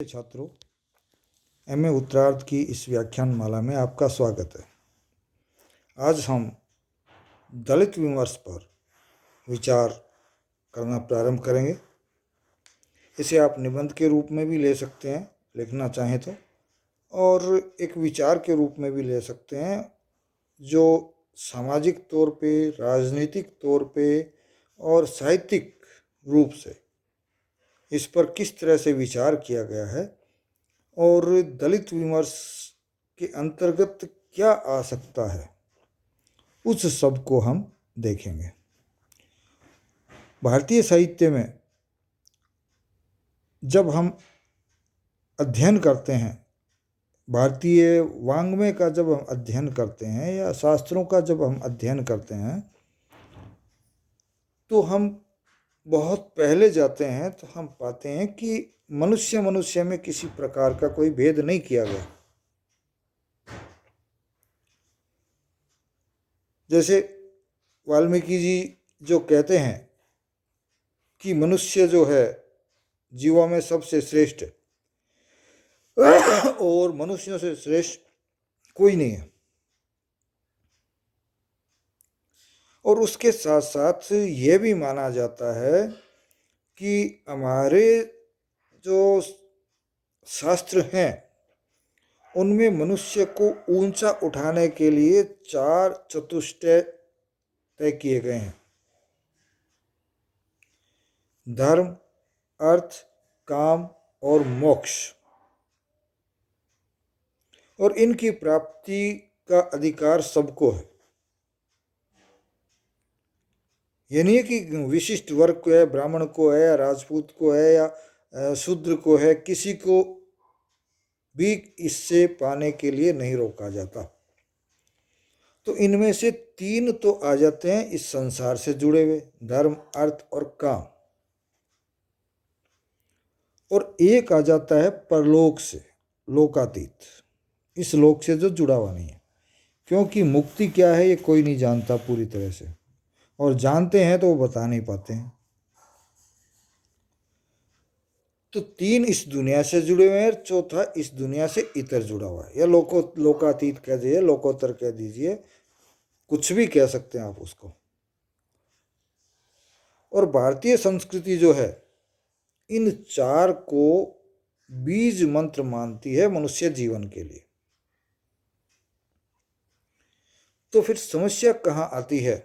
छात्रों, एमए उत्तरार्ध की इस व्याख्यान माला में आपका स्वागत है। आज हम दलित विमर्श पर विचार करना प्रारंभ करेंगे। इसे आप निबंध के रूप में भी ले सकते हैं, लिखना चाहें तो, और एक विचार के रूप में भी ले सकते हैं, जो सामाजिक तौर पे, राजनीतिक तौर पे और साहित्यिक रूप से इस पर किस तरह से विचार किया गया है और दलित विमर्श के अंतर्गत क्या आ सकता है, उस सब को हम देखेंगे। भारतीय साहित्य में जब हम अध्ययन करते हैं, भारतीय वाङ्मय का जब हम अध्ययन करते हैं या शास्त्रों का जब हम अध्ययन करते हैं, तो हम बहुत पहले जाते हैं तो हम पाते हैं कि मनुष्य में किसी प्रकार का कोई भेद नहीं किया गया। जैसे वाल्मीकि जी जो कहते हैं कि मनुष्य जो है जीवों में सबसे श्रेष्ठ और मनुष्यों से श्रेष्ठ कोई नहीं है, और उसके साथ साथ ये भी माना जाता है कि हमारे जो शास्त्र हैं उनमें मनुष्य को ऊंचा उठाने के लिए 4 चतुष्टय तय किए गए हैं: धर्म, अर्थ, काम और मोक्ष। और इनकी प्राप्ति का अधिकार सबको है। ये नहीं है कि विशिष्ट वर्ग को है, ब्राह्मण को है या राजपूत को है या शूद्र को है, किसी को भी इससे पाने के लिए नहीं रोका जाता। तो इनमें से 3 तो आ जाते हैं इस संसार से जुड़े हुए, धर्म, अर्थ और काम, और एक आ जाता है परलोक से, लोकातीत, इस लोक से जो जुड़ा हुआ नहीं है। क्योंकि मुक्ति क्या है ये कोई नहीं जानता पूरी तरह से, और जानते हैं तो वो बता नहीं पाते हैं। तो 3 इस दुनिया से जुड़े हुए हैं, चौथा इस दुनिया से इतर जुड़ा हुआ है, या लोकातीत कह दीजिए, लोकोत्तर कह दीजिए, कुछ भी कह सकते हैं आप उसको। और भारतीय संस्कृति जो है इन 4 को बीज मंत्र मानती है मनुष्य जीवन के लिए। तो फिर समस्या कहाँ आती है?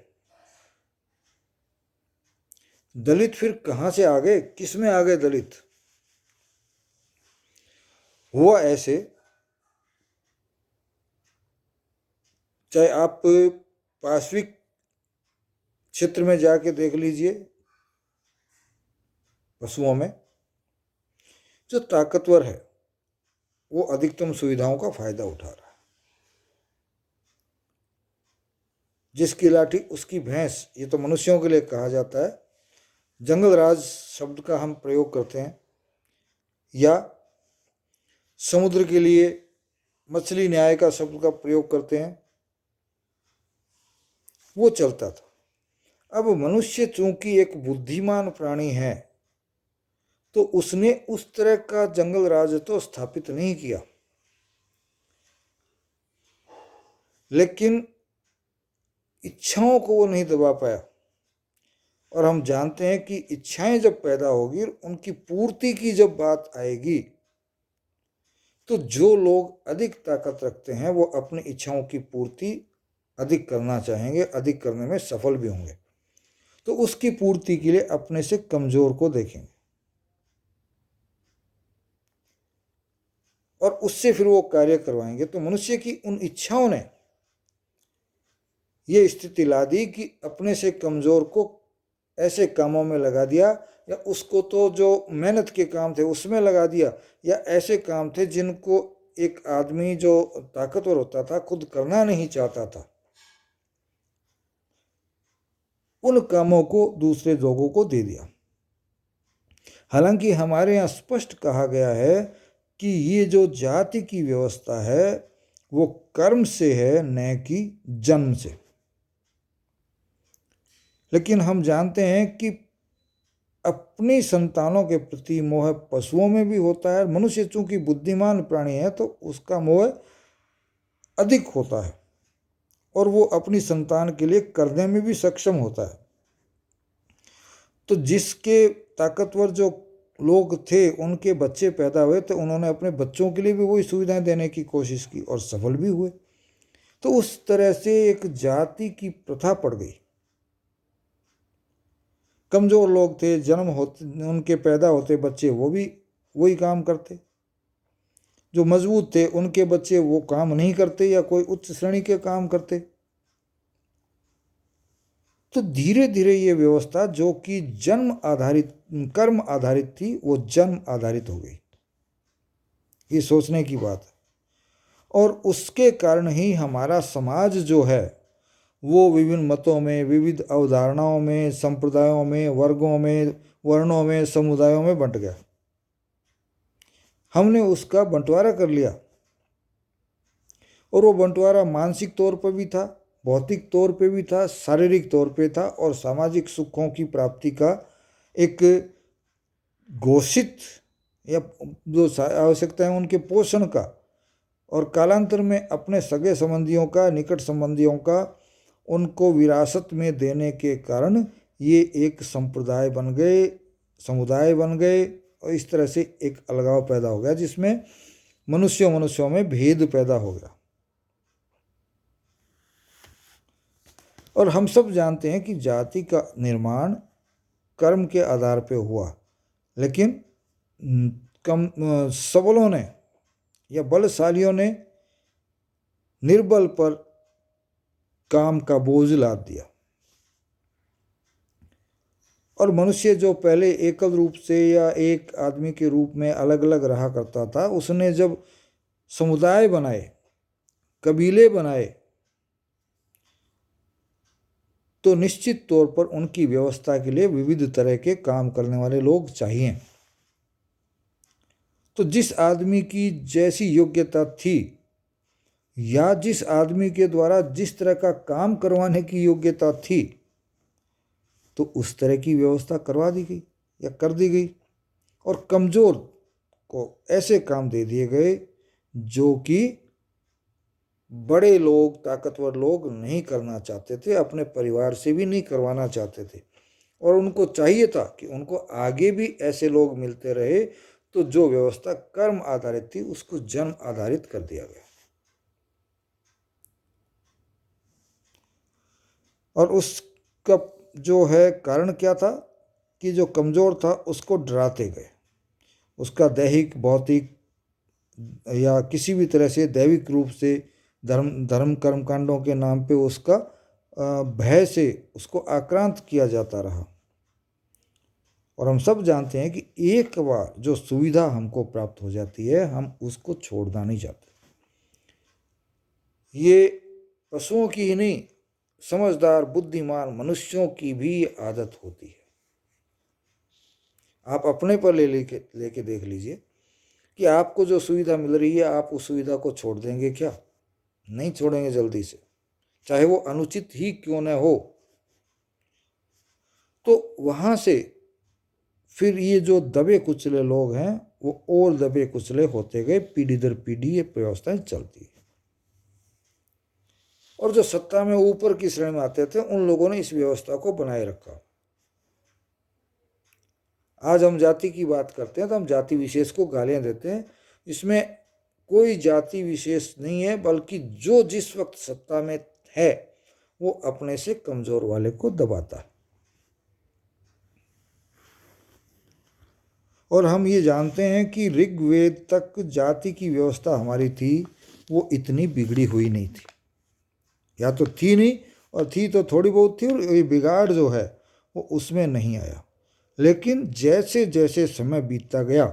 दलित फिर कहाँ से आ गए, किस में आ गए दलित? हुआ ऐसे, चाहे आप पार्श्विक क्षेत्र में जाके देख लीजिए, पशुओं में जो ताकतवर है वो अधिकतम सुविधाओं का फायदा उठा रहा है। जिसकी लाठी उसकी भैंस, ये तो मनुष्यों के लिए कहा जाता है। जंगल राज शब्द का हम प्रयोग करते हैं, या समुद्र के लिए मछली न्याय का शब्द का प्रयोग करते हैं, वो चलता था। अब मनुष्य चूंकि एक बुद्धिमान प्राणी है, तो उसने उस तरह का जंगल राज तो स्थापित नहीं किया, लेकिन इच्छाओं को वो नहीं दबा पाया। और हम जानते हैं कि इच्छाएं जब पैदा होगी, उनकी पूर्ति की जब बात आएगी, तो जो लोग अधिक ताकत रखते हैं वो अपनी इच्छाओं की पूर्ति अधिक करना चाहेंगे, अधिक करने में सफल भी होंगे। तो उसकी पूर्ति के लिए अपने से कमजोर को देखेंगे और उससे फिर वो कार्य करवाएंगे। तो मनुष्य की उन इच्छाओं ने ये स्थिति ला दी कि अपने से कमजोर को ऐसे कामों में लगा दिया, या उसको तो जो मेहनत के काम थे उसमें लगा दिया, या ऐसे काम थे जिनको एक आदमी जो ताकतवर होता था खुद करना नहीं चाहता था, उन कामों को दूसरे लोगों को दे दिया। हालांकि हमारे यहाँ स्पष्ट कहा गया है कि ये जो जाति की व्यवस्था है वो कर्म से है, न कि जन्म से। लेकिन हम जानते हैं कि अपनी संतानों के प्रति मोह पशुओं में भी होता है। मनुष्य चूंकि बुद्धिमान प्राणी है तो उसका मोह अधिक होता है और वो अपनी संतान के लिए करने में भी सक्षम होता है। तो जिसके ताकतवर जो लोग थे उनके बच्चे पैदा हुए तो उन्होंने अपने बच्चों के लिए भी वही सुविधाएं देने की कोशिश की और सफल भी हुए। तो उस तरह से एक जाति की प्रथा पड़ गई। कमजोर लोग थे, जन्म होते उनके पैदा होते बच्चे वो भी वही काम करते। जो मजबूत थे उनके बच्चे वो काम नहीं करते या कोई उच्च श्रेणी के काम करते। तो धीरे धीरे ये व्यवस्था जो कि जन्म आधारित कर्म आधारित थी वो जन्म आधारित हो गई। ये सोचने की बात है। और उसके कारण ही हमारा समाज जो है वो विभिन्न मतों में, विविध अवधारणाओं में, संप्रदायों में, वर्गों में, वर्णों में, समुदायों में बंट गया। हमने उसका बंटवारा कर लिया और वो बंटवारा मानसिक तौर पर भी था, भौतिक तौर पे भी था, शारीरिक तौर पे था और सामाजिक सुखों की प्राप्ति का एक घोषित या जो आवश्यकता है उनके पोषण का और कालांतर में अपने सगे संबंधियों का, निकट संबंधियों का उनको विरासत में देने के कारण ये एक संप्रदाय बन गए, समुदाय बन गए और इस तरह से एक अलगाव पैदा हो गया जिसमें मनुष्यों में भेद पैदा हो गया। और हम सब जानते हैं कि जाति का निर्माण कर्म के आधार पे हुआ, लेकिन कम सबलों ने या बलशालियों ने निर्बल पर काम का बोझ लाद दिया और मनुष्य जो पहले एकल रूप से या एक आदमी के रूप में अलग अलग रहा करता था, उसने जब समुदाय बनाए, कबीले बनाए तो निश्चित तौर पर उनकी व्यवस्था के लिए विविध तरह के काम करने वाले लोग चाहिए। तो जिस आदमी की जैसी योग्यता थी या जिस आदमी के द्वारा जिस तरह का काम करवाने की योग्यता थी तो उस तरह की व्यवस्था करवा दी गई या कर दी गई और कमजोर को ऐसे काम दे दिए गए जो कि बड़े लोग, ताकतवर लोग नहीं करना चाहते थे, अपने परिवार से भी नहीं करवाना चाहते थे और उनको चाहिए था कि उनको आगे भी ऐसे लोग मिलते रहे। तो जो व्यवस्था कर्म आधारित थी उसको जन्म आधारित कर दिया गया और उसका जो है कारण क्या था कि जो कमजोर था उसको डराते गए, उसका दैहिक, भौतिक या किसी भी तरह से दैविक रूप से धर्म कर्मकांडों के नाम पे उसका भय से उसको आक्रांत किया जाता रहा। और हम सब जानते हैं कि एक बार जो सुविधा हमको प्राप्त हो जाती है हम उसको छोड़ना नहीं चाहते। ये पशुओं की ही नहीं, समझदार बुद्धिमान मनुष्यों की भी आदत होती है। आप अपने पर लेके देख लीजिए कि आपको जो सुविधा मिल रही है आप उस सुविधा को छोड़ देंगे क्या? नहीं छोड़ेंगे जल्दी से, चाहे वो अनुचित ही क्यों न हो। तो वहां से फिर ये जो दबे कुचले लोग हैं वो और दबे कुचले होते गए, पीढ़ी दर पीढ़ी ये व्यवस्थाएं चलती है। और जो सत्ता में ऊपर की श्रेणी में आते थे उन लोगों ने इस व्यवस्था को बनाए रखा। आज हम जाति की बात करते हैं तो हम जाति विशेष को गालियां देते हैं। इसमें कोई जाति विशेष नहीं है, बल्कि जो जिस वक्त सत्ता में है वो अपने से कमजोर वाले को दबाता है। और हम ये जानते हैं कि ऋग्वेद तक जाति की व्यवस्था हमारी थी वो इतनी बिगड़ी हुई नहीं थी, या तो थी नहीं और थी तो थोड़ी बहुत थी और ये बिगाड़ जो है वो उसमें नहीं आया। लेकिन जैसे जैसे समय बीतता गया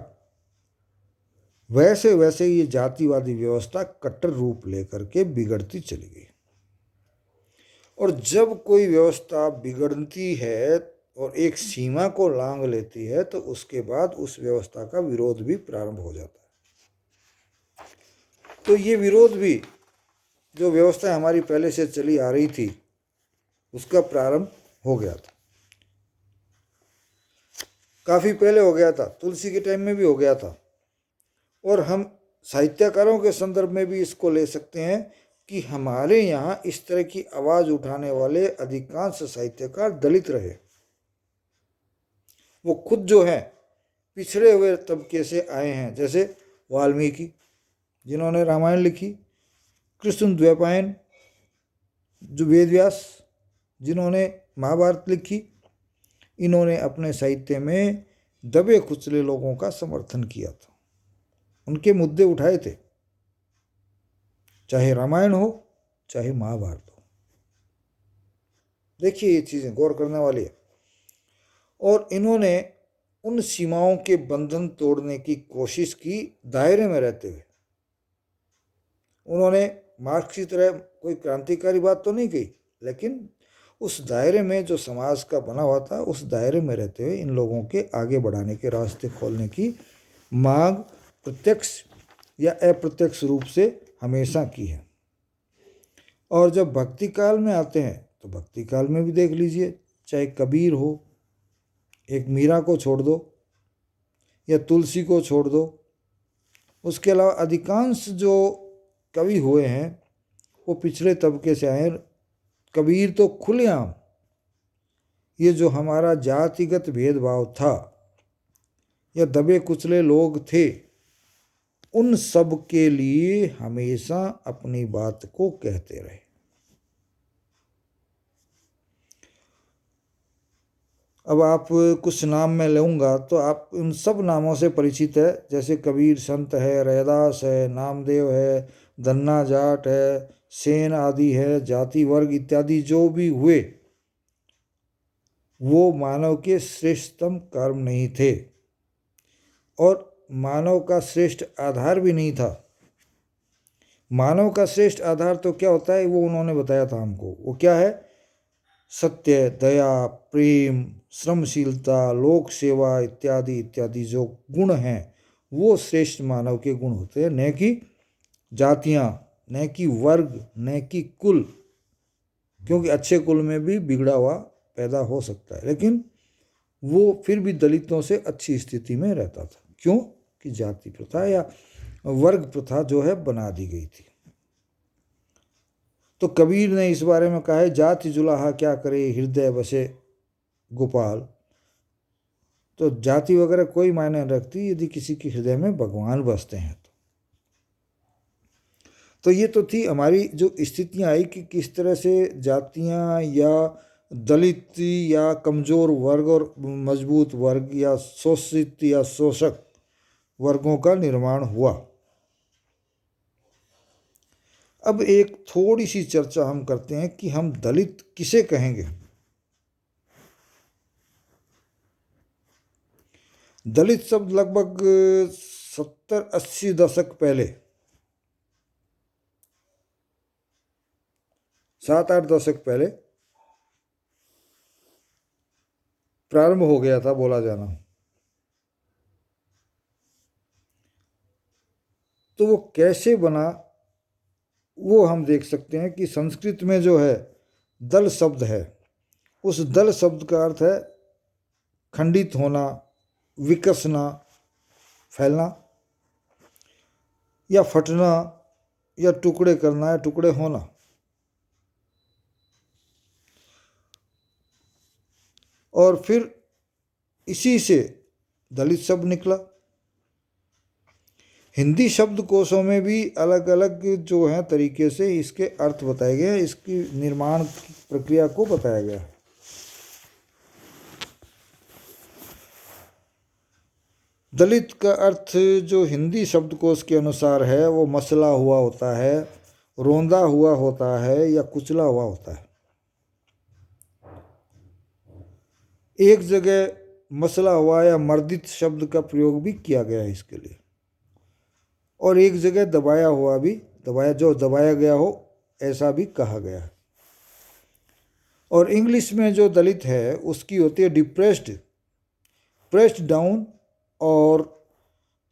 वैसे वैसे ये जातिवादी व्यवस्था कट्टर रूप लेकर के बिगड़ती चली गई। और जब कोई व्यवस्था बिगड़ती है और एक सीमा को लांघ लेती है तो उसके बाद उस व्यवस्था का विरोध भी प्रारंभ हो जाता है। तो ये विरोध भी जो व्यवस्था हमारी पहले से चली आ रही थी उसका प्रारंभ हो गया था। काफ़ी पहले हो गया था, तुलसी के टाइम में भी हो गया था। और हम साहित्यकारों के संदर्भ में भी इसको ले सकते हैं कि हमारे यहाँ इस तरह की आवाज़ उठाने वाले अधिकांश साहित्यकार दलित रहे। वो खुद जो है पिछड़े हुए तबके से आए हैं, जैसे वाल्मीकि जिन्होंने रामायण लिखी, कृष्णद्वैपायन जो वेदव्यास जिन्होंने महाभारत लिखी, इन्होंने अपने साहित्य में दबे कुचले लोगों का समर्थन किया था, उनके मुद्दे उठाए थे, चाहे रामायण हो चाहे महाभारत हो। देखिए ये चीज़ें गौर करने वाली है। और इन्होंने उन सीमाओं के बंधन तोड़ने की कोशिश की दायरे में रहते हुए। उन्होंने मार्क्स की तरह कोई क्रांतिकारी बात तो नहीं कही, लेकिन उस दायरे में जो समाज का बना हुआ था, उस दायरे में रहते हुए इन लोगों के आगे बढ़ाने के रास्ते खोलने की मांग प्रत्यक्ष या अप्रत्यक्ष रूप से हमेशा की है। और जब भक्ति काल में आते हैं तो भक्ति काल में भी देख लीजिए, चाहे कबीर हो, एक मीरा को छोड़ दो या तुलसी को छोड़ दो, उसके अलावा अधिकांश जो कवि हुए हैं वो पिछड़े तबके से आए। कबीर तो खुलेआम ये जो हमारा जातिगत भेदभाव था या दबे कुचले लोग थे, उन सब के लिए हमेशा अपनी बात को कहते रहे। अब आप कुछ नाम मैं लूँगा तो आप उन सब नामों से परिचित है, जैसे कबीर संत है, रैदास है, नामदेव है, धन्ना जाट है, सेन आदि है, जाति वर्ग इत्यादि जो भी हुए वो मानव के श्रेष्ठतम कर्म नहीं थे और मानव का श्रेष्ठ आधार भी नहीं था। मानव का श्रेष्ठ आधार तो क्या होता है वो उन्होंने बताया था हमको। वो क्या है? सत्य, दया, प्रेम, श्रमशीलता, लोक सेवा इत्यादि इत्यादि जो गुण हैं वो श्रेष्ठ मानव के गुण होते हैं, न कि जातियाँ, न कि वर्ग, न कि कुल, क्योंकि अच्छे कुल में भी बिगड़ा हुआ पैदा हो सकता है, लेकिन वो फिर भी दलितों से अच्छी स्थिति में रहता था। क्यों? कि जाति प्रथा या वर्ग प्रथा जो है बना दी गई थी। तो कबीर ने इस बारे में कहा है, जाति जुलाहा क्या करे हृदय बसे गोपाल। तो जाति वगैरह कोई मायने नहीं रखती यदि किसी के हृदय में भगवान बसते हैं तो ये तो थी हमारी जो स्थितियाँ आई कि किस तरह से जातियाँ या दलित या कमज़ोर वर्ग और मजबूत वर्ग या शोषित या शोषक वर्गों का निर्माण हुआ। अब एक थोड़ी सी चर्चा हम करते हैं कि हम दलित किसे कहेंगे। दलित शब्द लगभग 70-80 दशक पहले, 7-8 दशक पहले प्रारंभ हो गया था बोला जाना। तो वो कैसे बना वो हम देख सकते हैं कि संस्कृत में जो है दल शब्द है, उस दल शब्द का अर्थ है खंडित होना, विकसना, फैलना या फटना या टुकड़े करना या टुकड़े होना। और फिर इसी से दलित शब्द निकला। हिंदी शब्दकोशों में भी अलग अलग जो है तरीके से इसके अर्थ बताए गए हैं, इसकी निर्माण प्रक्रिया को बताया गया है। दलित का अर्थ जो हिंदी शब्दकोश के अनुसार है वो मसला हुआ होता है, रोंदा हुआ होता है या कुचला हुआ होता है। एक जगह मसला हुआ या मर्दित शब्द का प्रयोग भी किया गया है इसके लिए, और एक जगह दबाया हुआ भी, दबाया गया हो ऐसा भी कहा गया है। और इंग्लिश में जो दलित है उसकी होती है डिप्रेस्ड, प्रेस्ड डाउन और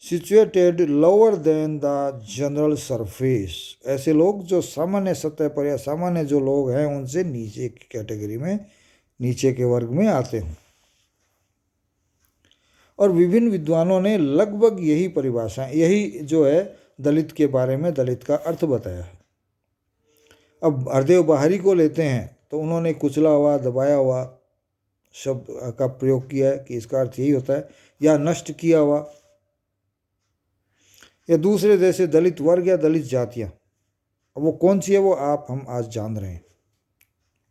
situated lower than the general surface. ऐसे लोग जो सामान्य सतह पर या सामान्य जो लोग हैं उनसे नीचे की कैटेगरी में, नीचे के वर्ग में आते हैं। और विभिन्न विद्वानों ने लगभग यही परिभाषा, यही जो है दलित के बारे में दलित का अर्थ बताया है। अब हरदेव बाहरी को लेते हैं तो उन्होंने कुचला हुआ, दबाया हुआ शब्द का प्रयोग किया है कि इसका अर्थ यही होता है, या नष्ट किया हुआ, या दूसरे जैसे दलित वर्ग या दलित जातियाँ। अब वो कौन सी है वो हम आज जान रहे हैं,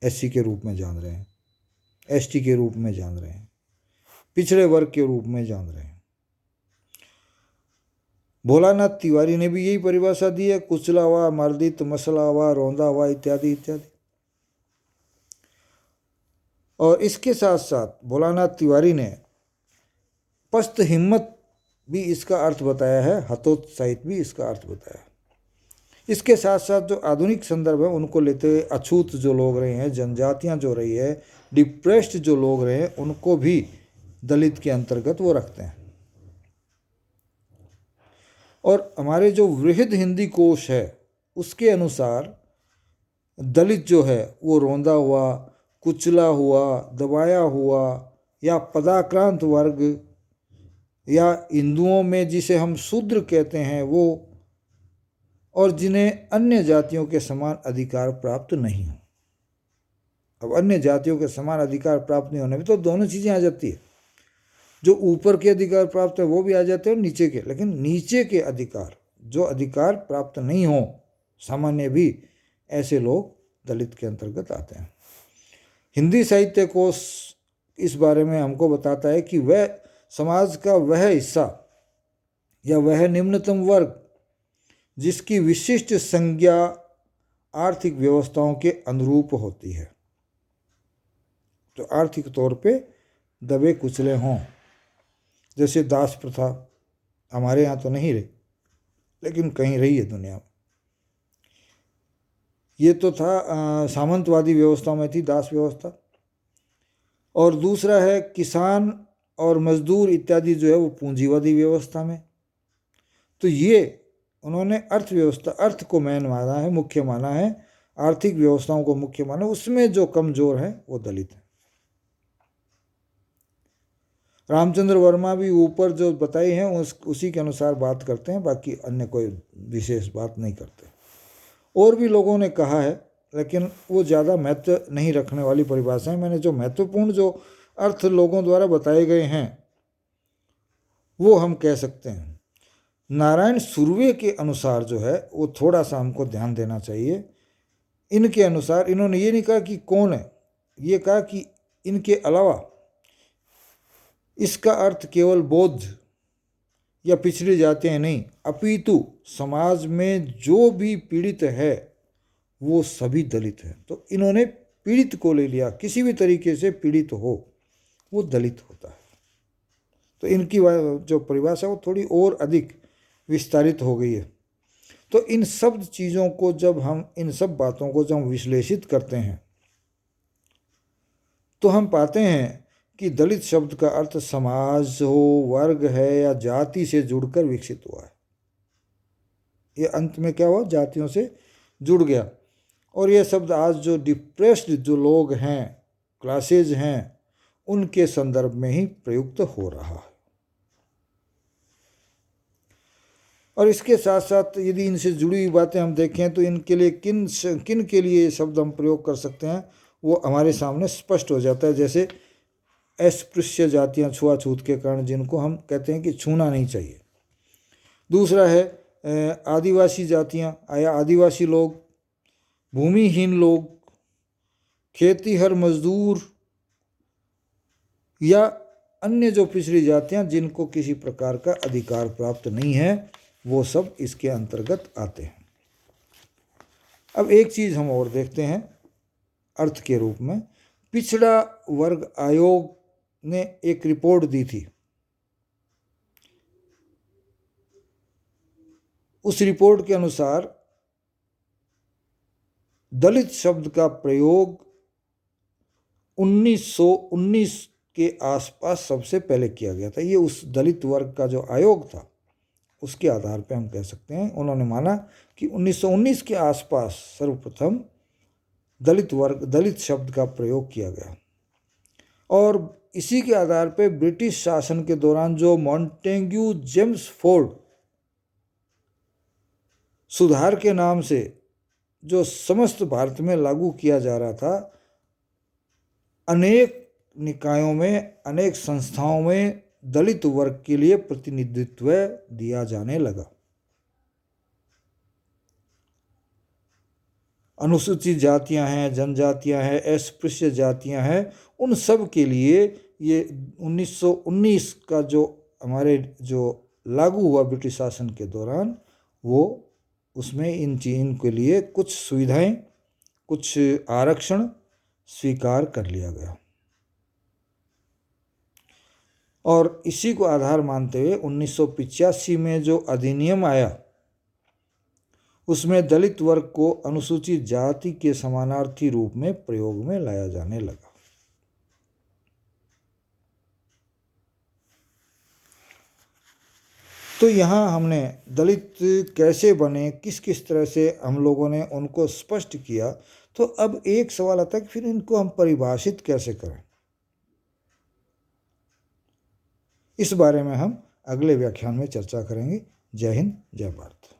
एससी के रूप में जान रहे हैं, एसटी के रूप में जान रहे हैं, पिछड़े वर्ग के रूप में जान रहे हैं। भोलानाथ तिवारी ने भी यही परिभाषा दी है, कुचला हुआ, मर्दित, मसला हुआ, रौंदा हुआ इत्यादि इत्यादि। और इसके साथ साथ भोलानाथ तिवारी ने पस्त हिम्मत भी इसका अर्थ बताया है, हतोत्साहित भी इसका अर्थ बताया है। इसके साथ साथ जो आधुनिक संदर्भ है उनको लेते हुए अछूत जो लोग रहे हैं, जनजातियां जो रही है, डिप्रेस्ड जो लोग रहे हैं, उनको भी दलित के अंतर्गत वो रखते हैं। और हमारे जो वृहद हिंदी कोश है उसके अनुसार दलित जो है वो रौंदा हुआ, कुचला हुआ, दबाया हुआ, या पदाक्रांत वर्ग, या हिंदुओं में जिसे हम शूद्र कहते हैं वो, और जिन्हें अन्य जातियों के समान अधिकार प्राप्त नहीं हो। अब अन्य जातियों के समान अधिकार प्राप्त नहीं होने में तो दोनों चीज़ें आ जाती है, जो ऊपर के अधिकार प्राप्त है वो भी आ जाते हैं और नीचे के, लेकिन नीचे के अधिकार, जो अधिकार प्राप्त नहीं हो सामान्य भी, ऐसे लोग दलित के अंतर्गत आते हैं। हिंदी साहित्य कोश इस बारे में हमको बताता है कि वह समाज का वह हिस्सा या वह निम्नतम वर्ग जिसकी विशिष्ट संज्ञा आर्थिक व्यवस्थाओं के अनुरूप होती है, तो आर्थिक तौर पे दबे कुचले हों, जैसे दास प्रथा हमारे यहाँ तो नहीं रही लेकिन कहीं रही है दुनिया में। ये तो था सामंतवादी व्यवस्थाओं में थी दास व्यवस्था। और दूसरा है किसान और मजदूर इत्यादि जो है वो पूंजीवादी व्यवस्था में। तो ये उन्होंने अर्थव्यवस्था, अर्थ को मेन माना है, मुख्य माना है, आर्थिक व्यवस्थाओं को मुख्य माना, उसमें जो कमजोर है वो दलित है। रामचंद्र वर्मा भी ऊपर जो बताए हैं उसी के अनुसार बात करते हैं, बाकी अन्य कोई विशेष बात नहीं करते। और भी लोगों ने कहा है लेकिन वो ज़्यादा महत्व नहीं रखने वाली परिभाषा है। मैंने जो महत्वपूर्ण जो अर्थ लोगों द्वारा बताए गए हैं वो हम कह सकते हैं। नारायण सुर्वे के अनुसार जो है वो थोड़ा सा हमको ध्यान देना चाहिए। इनके अनुसार इन्होंने ये नहीं कहा कि कौन है, ये कहा कि इनके अलावा इसका अर्थ केवल बौद्ध या पिछड़ी जातियाँ नहीं, अपितु समाज में जो भी पीड़ित है वो सभी दलित हैं। तो इन्होंने पीड़ित को ले लिया, किसी भी तरीके से पीड़ित हो वो दलित होता है। तो इनकी जो परिभाषा वो थोड़ी और अधिक विस्तारित हो गई है। तो इन सब चीज़ों को जब हम, इन सब बातों को जब हम विश्लेषित करते हैं तो हम पाते हैं कि दलित शब्द का अर्थ समाज हो, वर्ग है या जाति से जुड़कर विकसित हुआ है। ये अंत में क्या हुआ, जातियों से जुड़ गया। और ये शब्द आज जो डिप्रेस्ड जो लोग हैं, क्लासेज हैं, उनके संदर्भ में ही प्रयुक्त हो रहा है। और इसके साथ साथ यदि इनसे जुड़ी हुई बातें हम देखें तो इनके लिए किन के लिए ये शब्द हम प्रयोग कर सकते हैं वो हमारे सामने स्पष्ट हो जाता है। जैसे अस्पृश्य जातियाँ, छुआछूत के कारण जिनको हम कहते हैं कि छूना नहीं चाहिए। दूसरा है आदिवासी जातियाँ या आदिवासी लोग, भूमिहीन लोग, खेतीहर मजदूर या अन्य जो पिछड़ी जातियाँ जिनको किसी प्रकार का अधिकार प्राप्त नहीं है, वो सब इसके अंतर्गत आते हैं। अब एक चीज़ हम और देखते हैं अर्थ के रूप में। पिछड़ा वर्ग आयोग ने एक रिपोर्ट दी थी। उस रिपोर्ट के अनुसार दलित शब्द का प्रयोग 1919 के आसपास सबसे पहले किया गया था। ये उस दलित वर्ग का जो आयोग था उसके आधार पे हम कह सकते हैं। उन्होंने माना कि 1919 के आसपास सर्वप्रथम दलित शब्द का प्रयोग किया गया। और इसी के आधार पर ब्रिटिश शासन के दौरान जो मॉन्टेग्यू जेम्स फोर्ड सुधार के नाम से जो समस्त भारत में लागू किया जा रहा था, अनेक निकायों में, अनेक संस्थाओं में दलित वर्ग के लिए प्रतिनिधित्व दिया जाने लगा। अनुसूचित जातियां हैं, जनजातियां हैं, अस्पृश्य जातियां हैं, उन सब के लिए ये 1919 का जो हमारे जो लागू हुआ ब्रिटिश शासन के दौरान, वो उसमें इनके लिए कुछ सुविधाएं, कुछ आरक्षण स्वीकार कर लिया गया। और इसी को आधार मानते हुए 1985 में जो अधिनियम आया, उसमें दलित वर्ग को अनुसूचित जाति के समानार्थी रूप में प्रयोग में लाया जाने लगा। तो यहाँ हमने दलित कैसे बने, किस किस तरह से हम लोगों ने उनको स्पष्ट किया। तो अब एक सवाल आता है कि फिर इनको हम परिभाषित कैसे करें। इस बारे में हम अगले व्याख्यान में चर्चा करेंगे। जय हिंद, जय भारत।